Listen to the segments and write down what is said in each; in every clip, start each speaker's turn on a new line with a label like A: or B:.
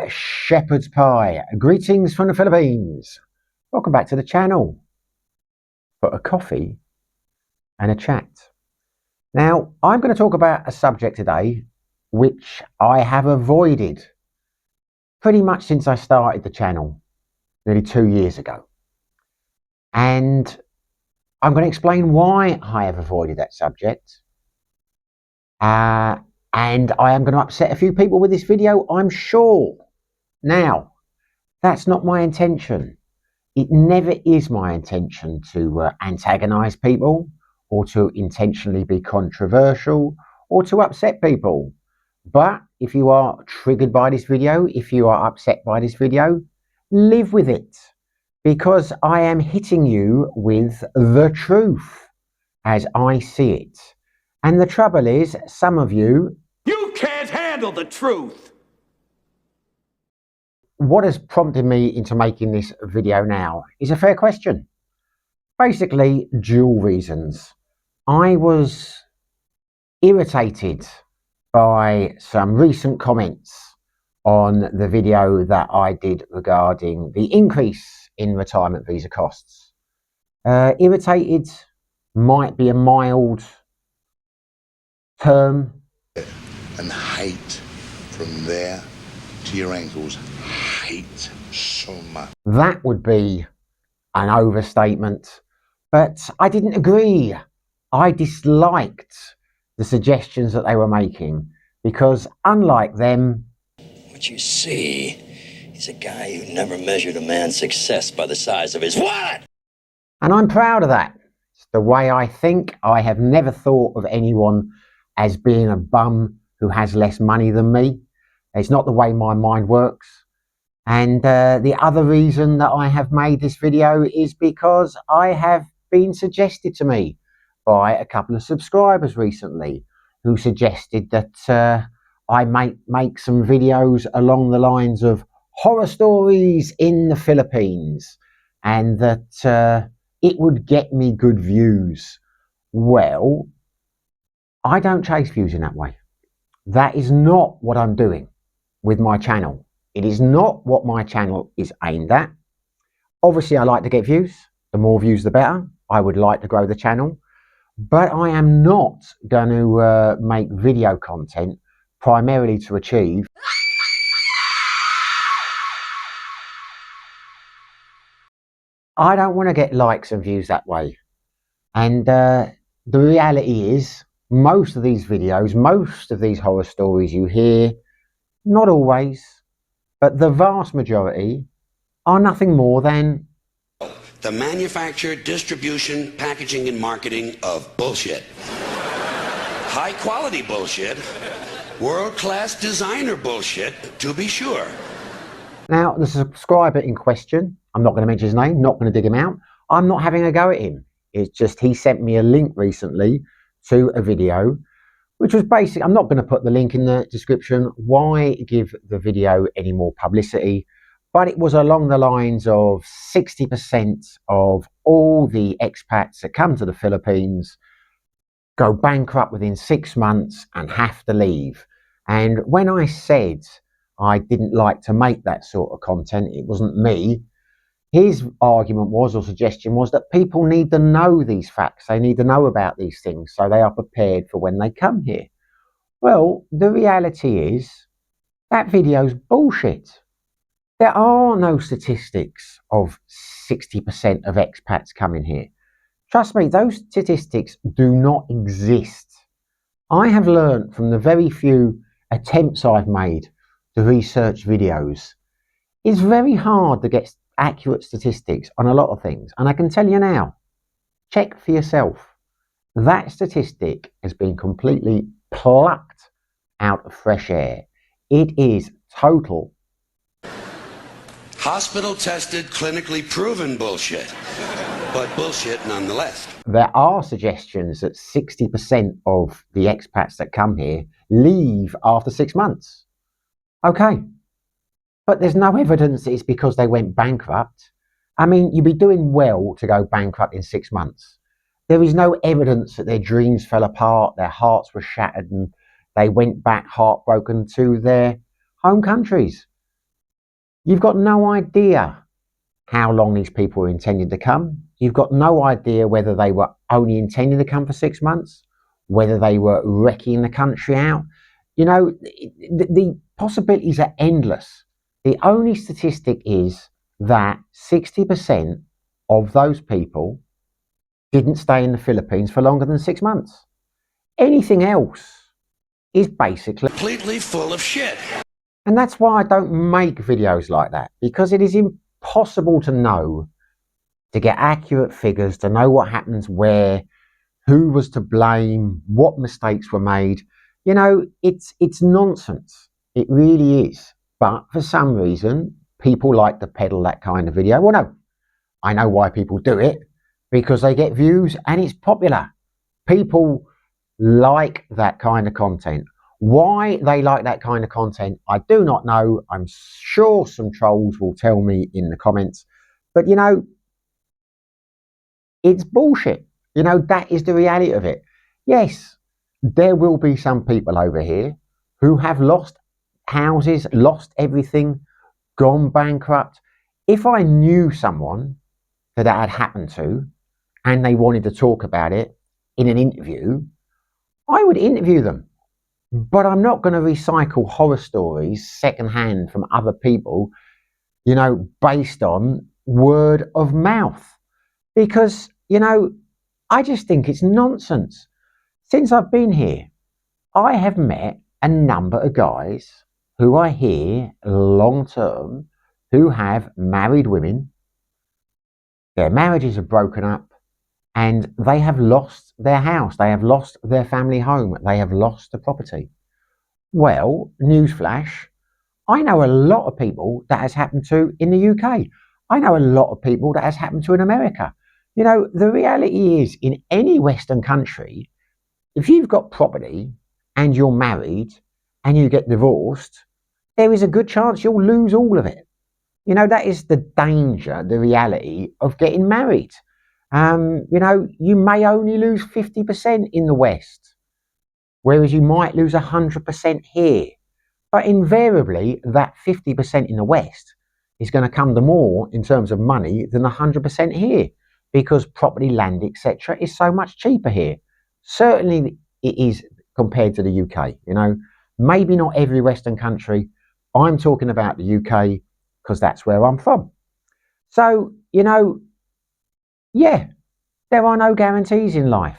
A: Shepherd's pie. Greetings from the Philippines. Welcome back to the channel for a coffee and a chat. Now, I'm going to talk about a subject today which I have avoided pretty much since I started the channel nearly 2 years ago. And I'm going to explain why I have avoided that subject. And I am going to upset a few people with this video, I'm sure. Now, that's not my intention. It never is my intention to antagonize people or to intentionally be controversial or to upset people. But if you are triggered by this video, if you are upset by this video, live with it, because I am hitting you with the truth as I see it. And the trouble is, some of you
B: can't handle the truth.
A: What has prompted me into making this video now is a fair question. Basically, dual reasons. I was irritated by some recent comments on the video that I did regarding the increase in retirement visa costs. Irritated might be a mild term.
C: And hate from there to your ankles. Hate so much.
A: That would be an overstatement, but I didn't agree. I disliked the suggestions that they were making because, unlike them,
D: what you see is a guy who never measured a man's success by the size of his wallet.
A: And I'm proud of that. It's the way I think. I have never thought of anyone as being a bum who has less money than me. It's not the way my mind works. And the other reason that I have made this video is because I have been suggested to me by a couple of subscribers recently who suggested that I might make some videos along the lines of horror stories in the Philippines and that it would get me good views. Well, I don't chase views in that way. That is not what I'm doing with my channel. It is not what my channel is aimed at. Obviously, I like to get views. The more views, the better. I would like to grow the channel. But I am not going to make video content primarily to achieve I don't want to get likes and views that way. And the reality is, most of these videos, most of these horror stories you hear, not always, but the vast majority are nothing more than
E: the manufacture, distribution, packaging, and marketing of bullshit. High quality bullshit. World-class designer bullshit, to be sure.
A: Now, the subscriber in question, I'm not going to mention his name, not going to dig him out. I'm not having a go at him. It's just he sent me a link recently to a video, which was basic. I'm not going to put the link in the description. Why give the video any more publicity? But it was along the lines of 60% of all the expats that come to the Philippines go bankrupt within 6 months and have to leave. And when I said I didn't like to make that sort of content, it wasn't me. His argument was, or suggestion was, that people need to know these facts. They need to know about these things so they are prepared for when they come here. Well, the reality is that video's bullshit. There are no statistics of 60% of expats coming here. Trust me, those statistics do not exist. I have learned from the very few attempts I've made to research videos, it's very hard to get accurate statistics on a lot of things. And I can tell you now, check for yourself. That statistic has been completely plucked out of fresh air. It is total.
E: Hospital tested, clinically proven bullshit. But bullshit nonetheless.
A: There are suggestions that 60% of the expats that come here leave after 6 months. Okay. But there's no evidence that it's because they went bankrupt. I mean, you'd be doing well to go bankrupt in 6 months. There is no evidence that their dreams fell apart, their hearts were shattered, and they went back heartbroken to their home countries. You've got no idea how long these people were intended to come. You've got no idea whether they were only intending to come for 6 months, whether they were wrecking the country out. You know, the possibilities are endless. The only statistic is that 60% of those people didn't stay in the Philippines for longer than 6 months. Anything else is basically
E: Completely full of shit.
A: And that's why I don't make videos like that, because it is impossible to know, to get accurate figures, to know what happens where, who was to blame, what mistakes were made. You know, it's nonsense. It really is. But for some reason, people like to peddle that kind of video. Well, no, I know why people do it, because they get views and it's popular. People like that kind of content. Why they like that kind of content, I do not know. I'm sure some trolls will tell me in the comments. But, you know, it's bullshit. You know, that is the reality of it. Yes, there will be some people over here who have lost houses, lost everything, gone bankrupt. If I knew someone that had happened to and they wanted to talk about it in an interview, I would interview them. But I'm not going to recycle horror stories secondhand from other people, you know, based on word of mouth. Because, you know, I just think it's nonsense. Since I've been here, I have met a number of guys who I hear long term who have married women. Their marriages are broken up and they have lost their house. They have lost their family home. They have lost the property. Well, newsflash, I know a lot of people that has happened to in the UK. I know a lot of people that has happened to in America. You know, the reality is in any Western country, if you've got property and you're married and you get divorced, there is a good chance you'll lose all of it. You know, that is the danger, the reality of getting married. You know, you may only lose 50% in the West, whereas you might lose 100% here. But invariably, that 50% in the West is going to come to more in terms of money than 100% here, because property, land, etc. is so much cheaper here. Certainly it is compared to the UK. You know, maybe not every Western country. I'm talking about the UK because that's where I'm from. So, you know, yeah, there are no guarantees in life.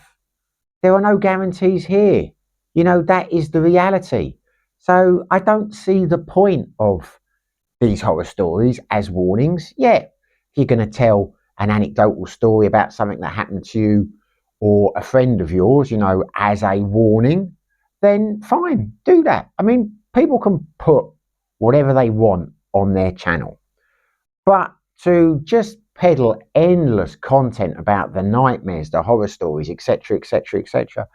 A: There are no guarantees here. You know, that is the reality. So I don't see the point of these horror stories as warnings. Yeah, if you're going to tell an anecdotal story about something that happened to you or a friend of yours, you know, as a warning, then fine, do that. I mean, people can put whatever they want on their channel. But to just peddle endless content about the nightmares, the horror stories, etc., etc., etc.,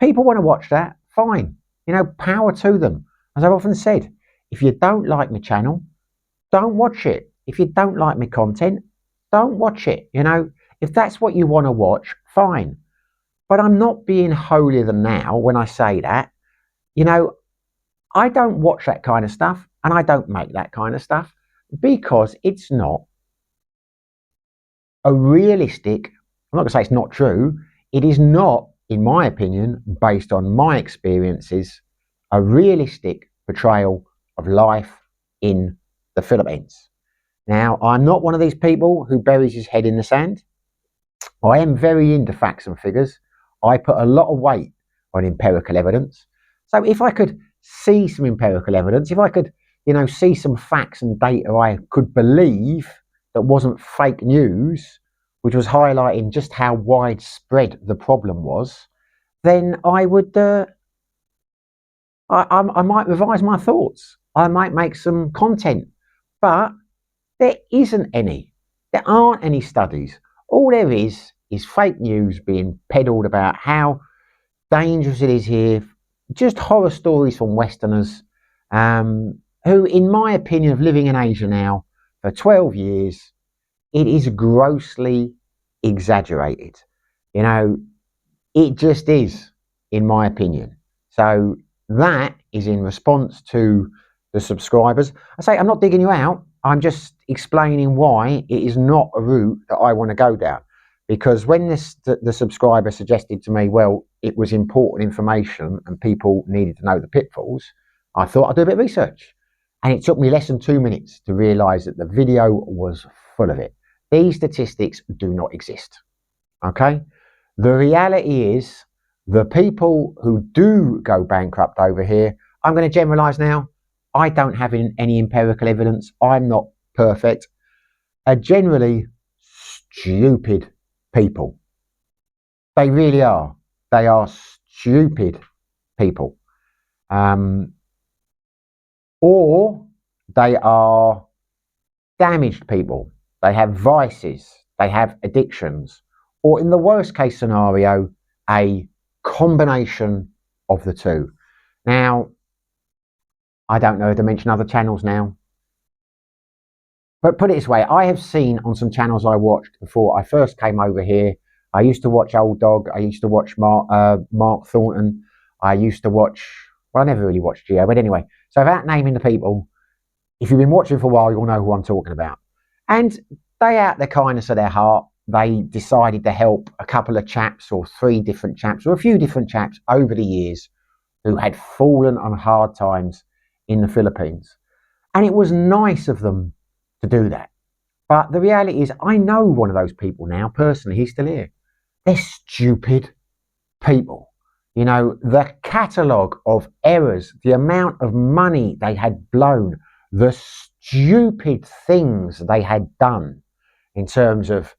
A: people want to watch that, fine. You know, power to them. As I've often said, if you don't like my channel, don't watch it. If you don't like my content, don't watch it. You know, if that's what you want to watch, fine. But I'm not being holier than thou when I say that. You know, I don't watch that kind of stuff and I don't make that kind of stuff because it's not a realistic, I'm not going to say it's not true, it is not, in my opinion, based on my experiences, a realistic portrayal of life in the Philippines. Now, I'm not one of these people who buries his head in the sand. I am very into facts and figures. I put a lot of weight on empirical evidence. So if I could see some empirical evidence, if I could, you know, see some facts and data I could believe that wasn't fake news, which was highlighting just how widespread the problem was, then I would, I might revise my thoughts. I might make some content, but there isn't any. There aren't any studies. All there is fake news being peddled about how dangerous it is here. Just horror stories from Westerners, who, in my opinion, of living in Asia now for 12 years, it is grossly exaggerated. You know, it just is, in my opinion. So that is in response to the subscribers. I say, I'm not digging you out. I'm just explaining why it is not a route that I want to go down. Because when the subscriber suggested to me, well, it was important information and people needed to know the pitfalls, I thought I'd do a bit of research. And it took me less than 2 minutes to realise that the video was full of it. These statistics do not exist. Okay? The reality is, the people who do go bankrupt over here, I'm going to generalise now. I don't have any empirical evidence. I'm not perfect. Are generally stupid people. They really are. They are stupid people. Or they are damaged people. They have vices. They have addictions. Or in the worst case scenario, a combination of the two. Now, I don't know to mention other channels now. But put it this way, I have seen on some channels I watched before I first came over here. I used to watch Old Dog. I used to watch Mark Thornton. I used to watch, well, I never really watched Geo, but anyway. So without naming the people, if you've been watching for a while, you'll know who I'm talking about. And they, out the kindness of their heart, they decided to help a couple of chaps or 3 different chaps or a few different chaps over the years who had fallen on hard times in the Philippines. And it was nice of them to do that. But the reality is, I know one of those people now personally. He's still here. They're stupid people. You know, the catalogue of errors, the amount of money they had blown, the stupid things they had done in terms of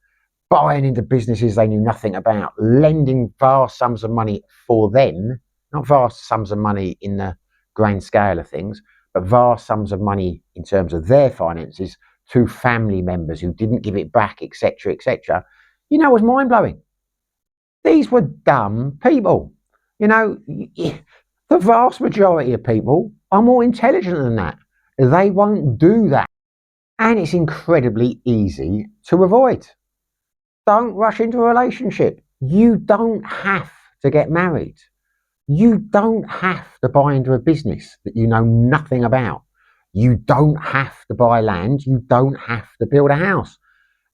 A: buying into businesses they knew nothing about, lending vast sums of money for them, not vast sums of money in the grand scale of things, but vast sums of money in terms of their finances to family members who didn't give it back, etc., etc. You know, it was mind-blowing. These were dumb people. You know, the vast majority of people are more intelligent than that. They won't do that. And it's incredibly easy to avoid. Don't rush into a relationship. You don't have to get married. You don't have to buy into a business that you know nothing about. You don't have to buy land. You don't have to build a house.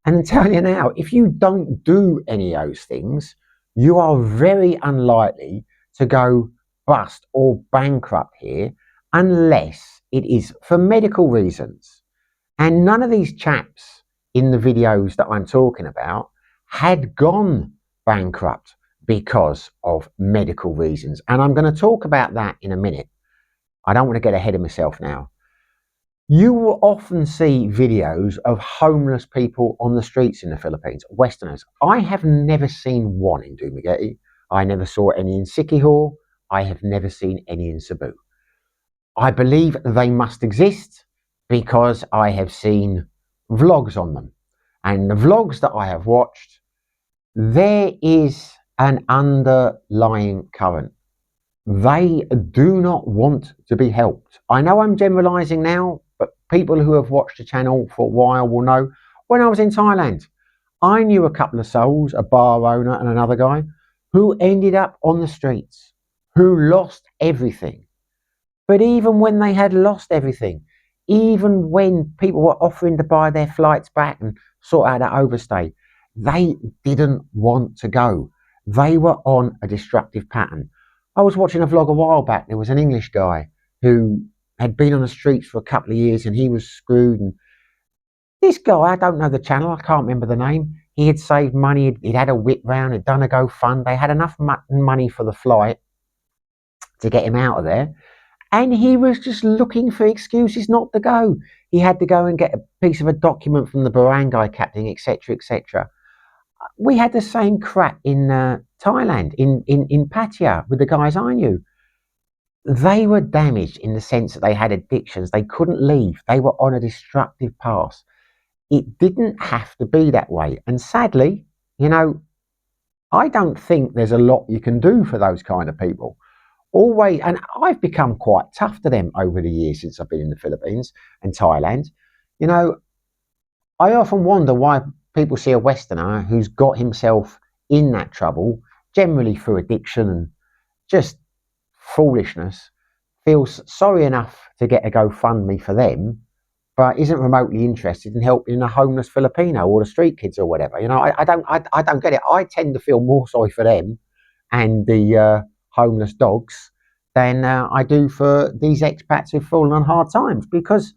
A: And I tell you now, if you don't do any of those things, you are very unlikely to go bust or bankrupt here unless it is for medical reasons. And none of these chaps in the videos that I'm talking about had gone bankrupt because of medical reasons. And I'm going to talk about that in a minute. I don't want to get ahead of myself now. You will often see videos of homeless people on the streets in the Philippines, Westerners. I have never seen one in Dumaguete. I never saw any in Siquijor. I have never seen any in Cebu. I believe they must exist because I have seen vlogs on them. And the vlogs that I have watched, there is an underlying current. They do not want to be helped. I know I'm generalising now, but people who have watched the channel for a while will know. When I was in Thailand, I knew a couple of souls, a bar owner and another guy, who ended up on the streets, who lost everything. But even when they had lost everything, even when people were offering to buy their flights back and sort out that overstay, they didn't want to go. They were on a destructive pattern. I was watching a vlog a while back. There was an English guy who had been on the streets for a couple of years and he was screwed. And this guy, I don't know the channel, I can't remember the name. He had saved money, he'd had a whip round, he'd done a GoFund. They had enough money for the flight to get him out of there. And he was just looking for excuses not to go. He had to go and get a piece of a document from the barangay captain, etc., etc. We had the same crap in Thailand, in Pattaya, with the guys I knew. They were damaged in the sense that they had addictions. They couldn't leave. They were on a destructive path. It didn't have to be that way. And sadly, you know, I don't think there's a lot you can do for those kind of people. Always, and I've become quite tough to them over the years since I've been in the Philippines and Thailand. You know, I often wonder why people see a Westerner who's got himself in that trouble, generally through addiction and just foolishness, feels sorry enough to get a GoFundMe for them, but isn't remotely interested in helping a homeless Filipino or the street kids or whatever. You know, I don't get it. I tend to feel more sorry for them and the homeless dogs than I do for these expats who've fallen on hard times. Because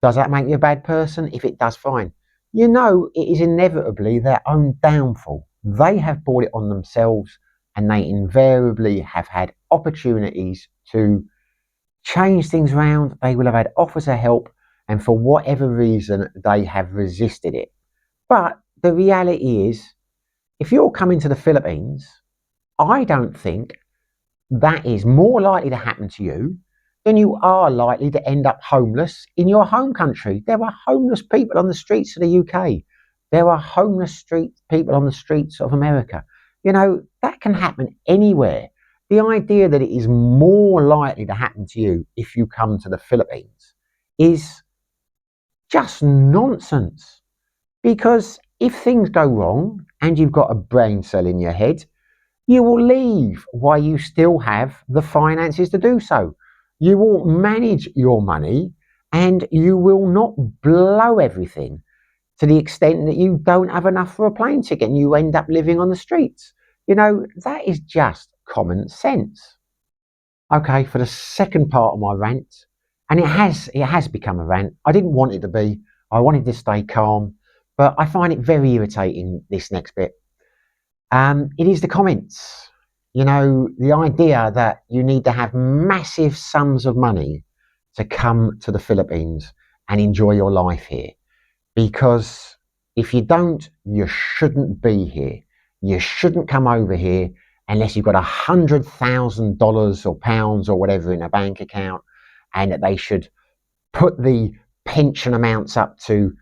A: does that make you a bad person? If it does, fine. You know, it is inevitably their own downfall. They have brought it on themselves, and they invariably have had opportunities to change things around. They will have had offers of help, and for whatever reason, they have resisted it. But the reality is, if you're coming to the Philippines, I don't think that is more likely to happen to you than you are likely to end up homeless in your home country. There are homeless people on the streets of the UK. There are homeless people on the streets of America. You know, that can happen anywhere. The idea that it is more likely to happen to you if you come to the Philippines is just nonsense. Because if things go wrong and you've got a brain cell in your head, you will leave while you still have the finances to do so. You will manage your money and you will not blow everything to the extent that you don't have enough for a plane ticket and you end up living on the streets. You know, that is just common sense. Okay, for the second part of my rant, and it has become a rant. I didn't want it to be. I wanted to stay calm, but I find it very irritating, this next bit. It is the comments. You know, the idea that you need to have massive sums of money to come to the Philippines and enjoy your life here. Because if you don't, you shouldn't be here. You shouldn't come over here unless you've got $100,000 or pounds or whatever in a bank account, and that they should put the pension amounts up to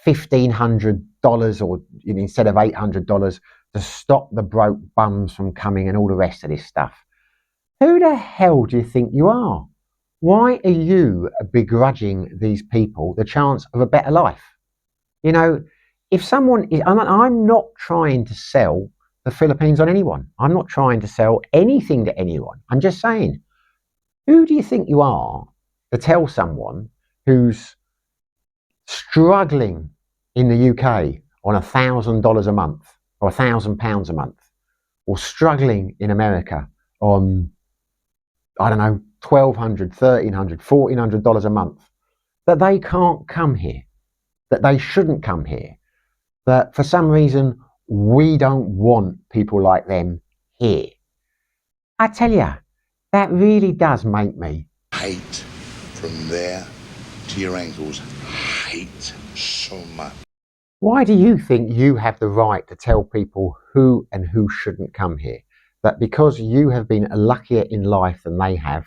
A: $1,500 or instead of $800 to stop the broke bums from coming and all the rest of this stuff. Who the hell do you think you are? Why are you begrudging these people the chance of a better life? You know, if someone is, I'm not trying to sell the Philippines on anyone. I'm not trying to sell anything to anyone. I'm just saying, who do you think you are to tell someone who's struggling in the UK on $1,000 a month or £1,000 a month, or struggling in America on, I don't know, $1,200, $1,300, $1,400 a month, that they can't come here, that they shouldn't come here, that for some reason we don't want people like them here? I tell you, that really does make me
C: Hate from there to your ankles. Hate so much.
A: Why do you think you have the right to tell people who and who shouldn't come here? That because you have been luckier in life than they have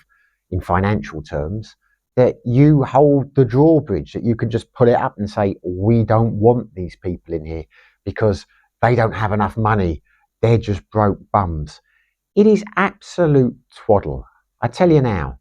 A: in financial terms, that you hold the drawbridge, that you can just put it up and say, we don't want these people in here because they don't have enough money. They're just broke bums. It is absolute twaddle. I tell you now,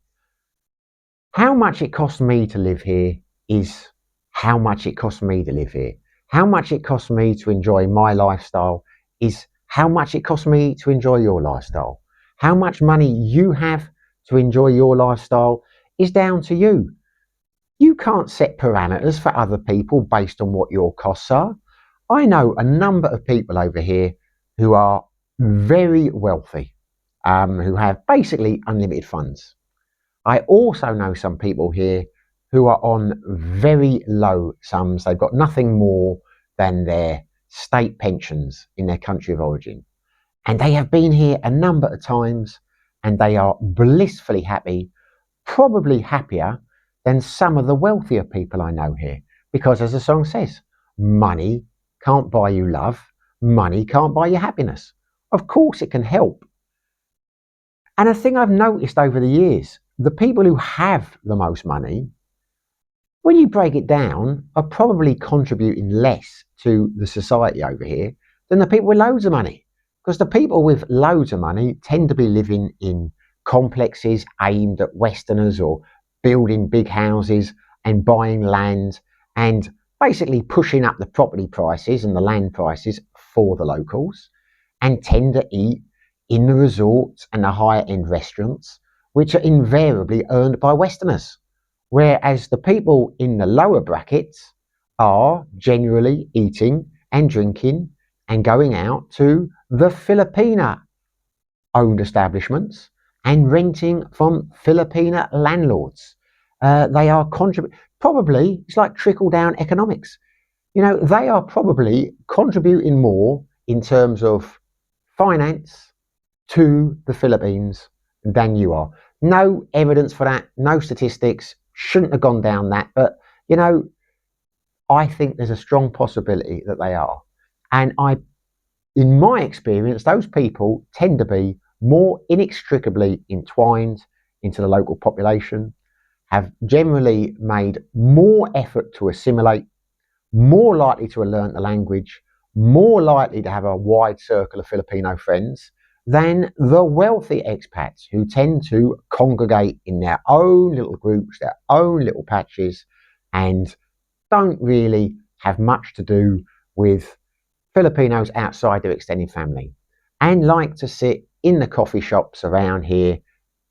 A: how much it costs me to live here is how much it costs me to live here. How much it costs me to enjoy my lifestyle is how much it costs me to enjoy your lifestyle. How much money you have to enjoy your lifestyle is down to you. You can't set parameters for other people based on what your costs are. I know a number of people over here who are very wealthy, who have basically unlimited funds. I also know some people here who are on very low sums. They've got nothing more than their state pensions in their country of origin. And they have been here a number of times and they are blissfully happy, probably happier than some of the wealthier people I know here. Because as the song says, money can't buy you love, money can't buy you happiness. Of course it can help. And a thing I've noticed over the years, the people who have the most money, when you break it down, are probably contributing less to the society over here than the people with loads of money. Because the people with loads of money tend to be living in complexes aimed at Westerners, or building big houses and buying land and basically pushing up the property prices and the land prices for the locals, and tend to eat in the resorts and the higher end restaurants which are invariably earned by Westerners, whereas the people in the lower brackets are generally eating and drinking and going out to the Filipina owned establishments and renting from Filipina landlords. They are probably, it's like trickle down economics. You know, they are probably contributing more in terms of finance to the Philippines than you are. No evidence for that, no statistics, shouldn't have gone down that, but you know, I think there's a strong possibility that they are. And in my experience, those people tend to be more inextricably entwined into the local population, have generally made more effort to assimilate, more likely to have learnt the language, more likely to have a wide circle of Filipino friends than the wealthy expats who tend to congregate in their own little groups, their own little patches, and don't really have much to do with Filipinos outside their extended family, and like to sit in the coffee shops around here,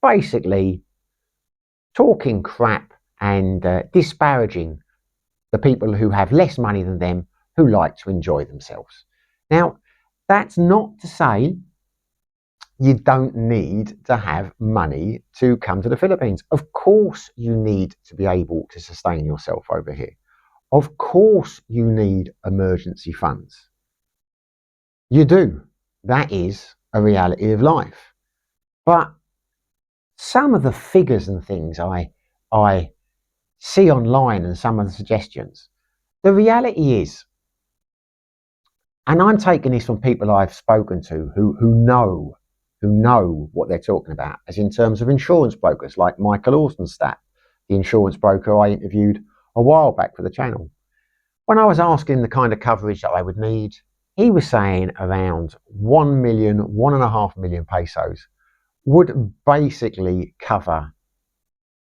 A: basically talking crap and disparaging the people who have less money than them, who like to enjoy themselves. Now, that's not to say you don't need to have money to come to the Philippines. Of course, you need to be able to sustain yourself over here. Of course, you need emergency funds. You do. That is a reality of life. But some of the figures and things I see online and some of the suggestions, the reality is, and I'm taking this from people I've spoken to who know what they're talking about, as in terms of insurance brokers like Michael Orsenstat, the insurance broker I interviewed a while back for the channel. When I was asking the kind of coverage that I would need, he was saying around 1 million, 1.5 million pesos would basically cover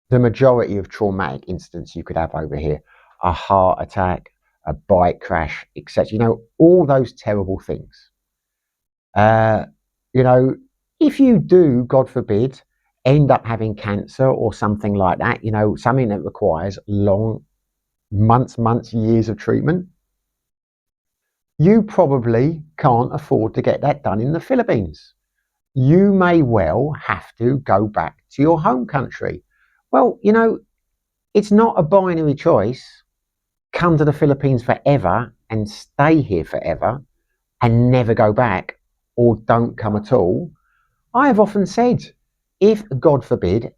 A: the majority of traumatic incidents you could have over here. A heart attack, a bike crash, etc. You know, all those terrible things. You know, if you do, God forbid, end up having cancer or something like that, you know, something that requires long months, years of treatment, you probably can't afford to get that done in the Philippines. You may well have to go back to your home country. Well, you know, it's not a binary choice. Come to the Philippines forever and stay here forever and never go back, or don't come at all. I have often said, if, God forbid,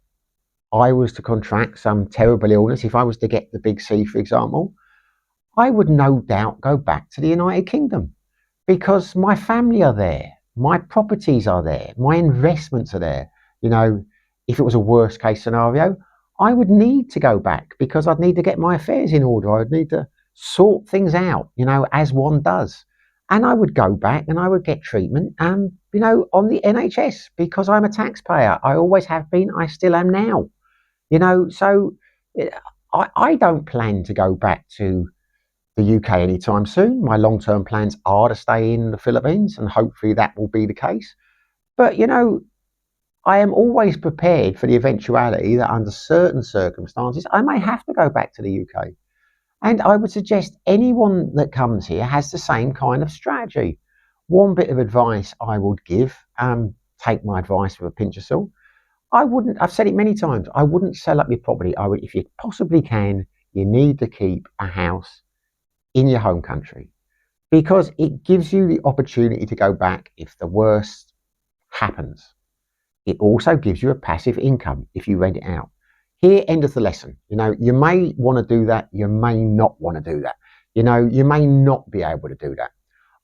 A: I was to contract some terrible illness, if I was to get the big C, for example, I would no doubt go back to the United Kingdom because my family are there, my properties are there, my investments are there. You know, if it was a worst case scenario, I would need to go back because I'd need to get my affairs in order. I'd need to sort things out, you know, as one does. And I would go back and I would get treatment, you know, on the NHS because I'm a taxpayer. I always have been. I still am now. You know, so I don't plan to go back to the UK anytime soon. My long-term plans are to stay in the Philippines, and hopefully that will be the case. But, you know, I am always prepared for the eventuality that under certain circumstances, I may have to go back to the UK. And I would suggest anyone that comes here has the same kind of strategy. One bit of advice I would give, take my advice with a pinch of salt. I've said it many times, I wouldn't sell up your property. If you possibly can, you need to keep a house in your home country because it gives you the opportunity to go back if the worst happens. It also gives you a passive income if you rent it out. Here endeth the lesson. You know, you may want to do that, you may not want to do that. You know, you may not be able to do that.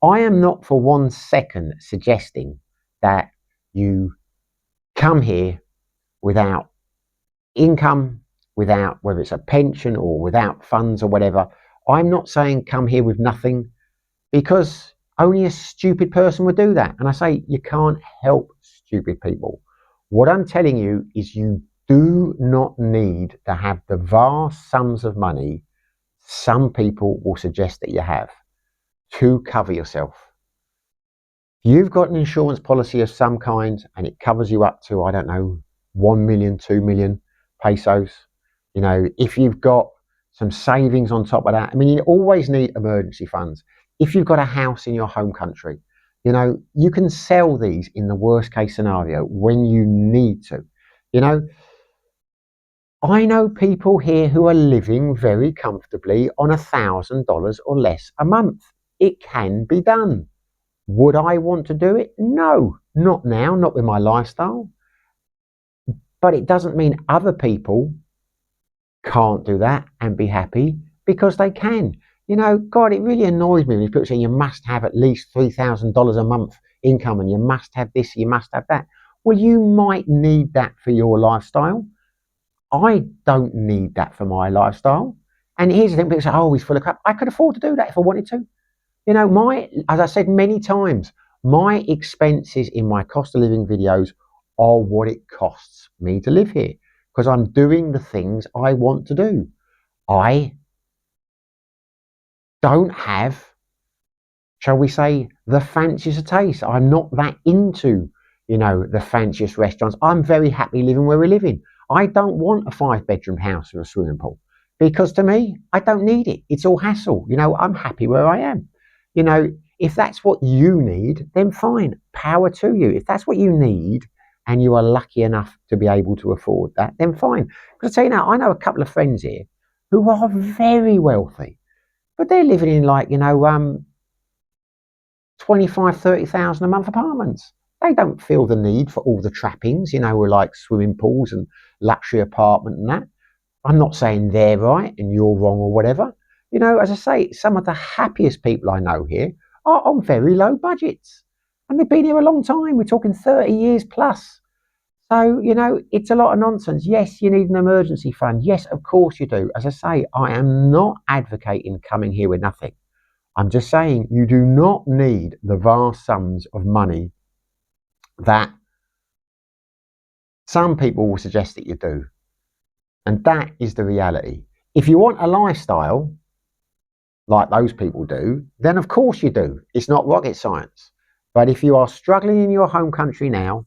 A: I am not for 1 second suggesting that you come here without income, without whether it's a pension or without funds or whatever. I'm not saying come here with nothing because only a stupid person would do that. And I say you can't help stupid people. What I'm telling you is you do not need to have the vast sums of money some people will suggest that you have to cover yourself. You've got an insurance policy of some kind and it covers you up to, I don't know, 1 million, 2 million pesos. You know, if you've got some savings on top of that, I mean, you always need emergency funds. If you've got a house in your home country, you know, you can sell these in the worst case scenario when you need to. You know, I know people here who are living very comfortably on $1,000 or less a month. It can be done. Would I want to do it? No, not now, not with my lifestyle. But it doesn't mean other people can't do that and be happy, because they can. You know, God, it really annoys me when people say you must have at least $3,000 a month income and you must have this, you must have that. Well, you might need that for your lifestyle. I don't need that for my lifestyle. And here's the thing, people say, oh, he's full of crap. I could afford to do that if I wanted to. You know, as I said many times, my expenses in my cost of living videos are what it costs me to live here, because I'm doing the things I want to do. I don't have, shall we say, the fanciest taste. I'm not that into, you know, the fanciest restaurants. I'm very happy living where we're living. I don't want a 5-bedroom house with a swimming pool, because to me, I don't need it. It's all hassle. You know, I'm happy where I am. You know, if that's what you need, then fine, power to you. If that's what you need and you are lucky enough to be able to afford that, then fine. Because I tell you now, I know a couple of friends here who are very wealthy, but they're living in, like, you know, 25, 30,000 a month apartments. They don't feel the need for all the trappings, you know, like swimming pools and luxury apartment and that. I'm not saying they're right and you're wrong or whatever. You know, as I say, some of the happiest people I know here are on very low budgets. And they've been here a long time. We're talking 30 years plus. So, you know, it's a lot of nonsense. Yes, you need an emergency fund. Yes, of course you do. As I say, I am not advocating coming here with nothing. I'm just saying you do not need the vast sums of money that some people will suggest that you do. And that is the reality. If you want a lifestyle like those people do, then of course you do. It's not rocket science. But if you are struggling in your home country now,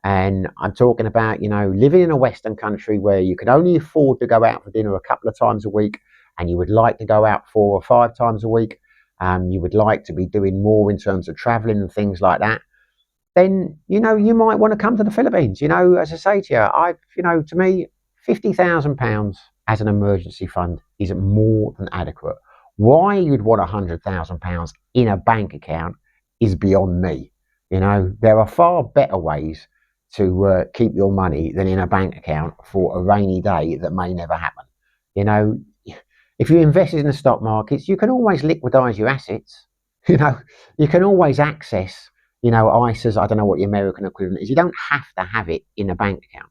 A: and I'm talking about, you know, living in a Western country where you can only afford to go out for dinner a couple of times a week, and you would like to go out 4 or 5 times a week, you would like to be doing more in terms of traveling and things like that, then, you know, you might want to come to the Philippines. You know, as I say to you, you know, to me, £50,000 as an emergency fund is more than adequate. Why you'd want £100,000 in a bank account is beyond me. You know, there are far better ways to keep your money than in a bank account for a rainy day that may never happen. You know, if you invested in the stock markets, you can always liquidise your assets. You know, you can always access, you know, ISAs. I don't know what the American equivalent is. You don't have to have it in a bank account.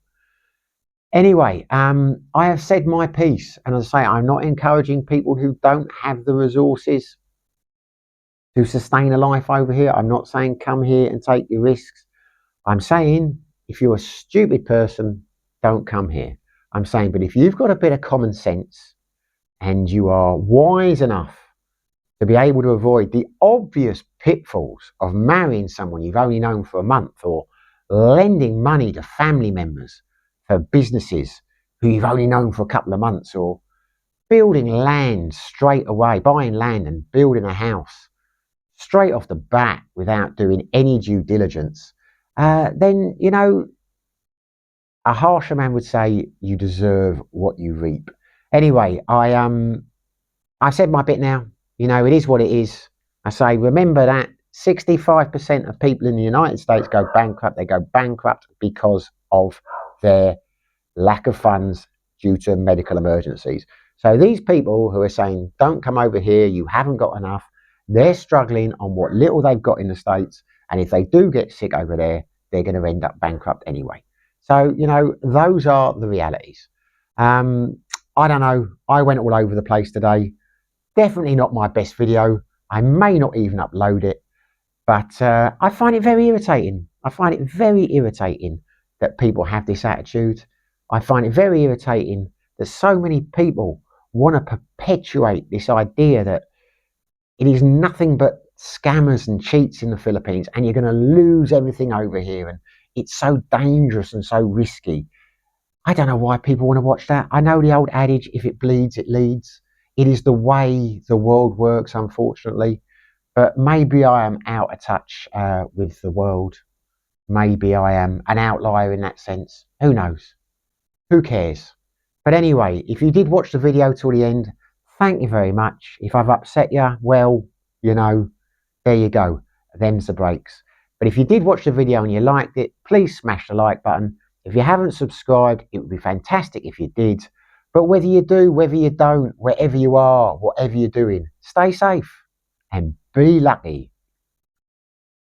A: Anyway, I have said my piece, and as I say, I'm not encouraging people who don't have the resources to sustain a life over here. I'm not saying come here and take your risks. I'm saying if you're a stupid person, don't come here. I'm saying, but if you've got a bit of common sense and you are wise enough to be able to avoid the obvious pitfalls of marrying someone you've only known for a month, or lending money to family members for businesses who you've only known for a couple of months, or building land straight away, buying land and building a house straight off the bat without doing any due diligence, then, you know, a harsher man would say you deserve what you reap. Anyway, I said my bit now. You know, it is what it is. I say, remember that 65% of people in the United States go bankrupt. They go bankrupt because of their lack of funds due to medical emergencies. So these people who are saying, don't come over here, you haven't got enough, they're struggling on what little they've got in the States. And if they do get sick over there, they're going to end up bankrupt anyway. So, you know, those are the realities. I don't know. I went all over the place today. Definitely not my best video. I may not even upload it, but I find it very irritating. I find it very irritating that people have this attitude. I find it very irritating that so many people want to perpetuate this idea that it is nothing but scammers and cheats in the Philippines and you're going to lose everything over here and it's so dangerous and so risky. I don't know why people want to watch that. I know the old adage, if it bleeds, it leads. It is the way the world works, unfortunately. But maybe I am out of touch with the world. Maybe I am an outlier in that sense. Who knows? Who cares? But anyway, if you did watch the video till the end, thank you very much. If I've upset you, well, you know, there you go. Them's the breaks. But if you did watch the video and you liked it, please smash the like button. If you haven't subscribed, it would be fantastic if you did. But whether you do, whether you don't, wherever you are, whatever you're doing, stay safe and be lucky.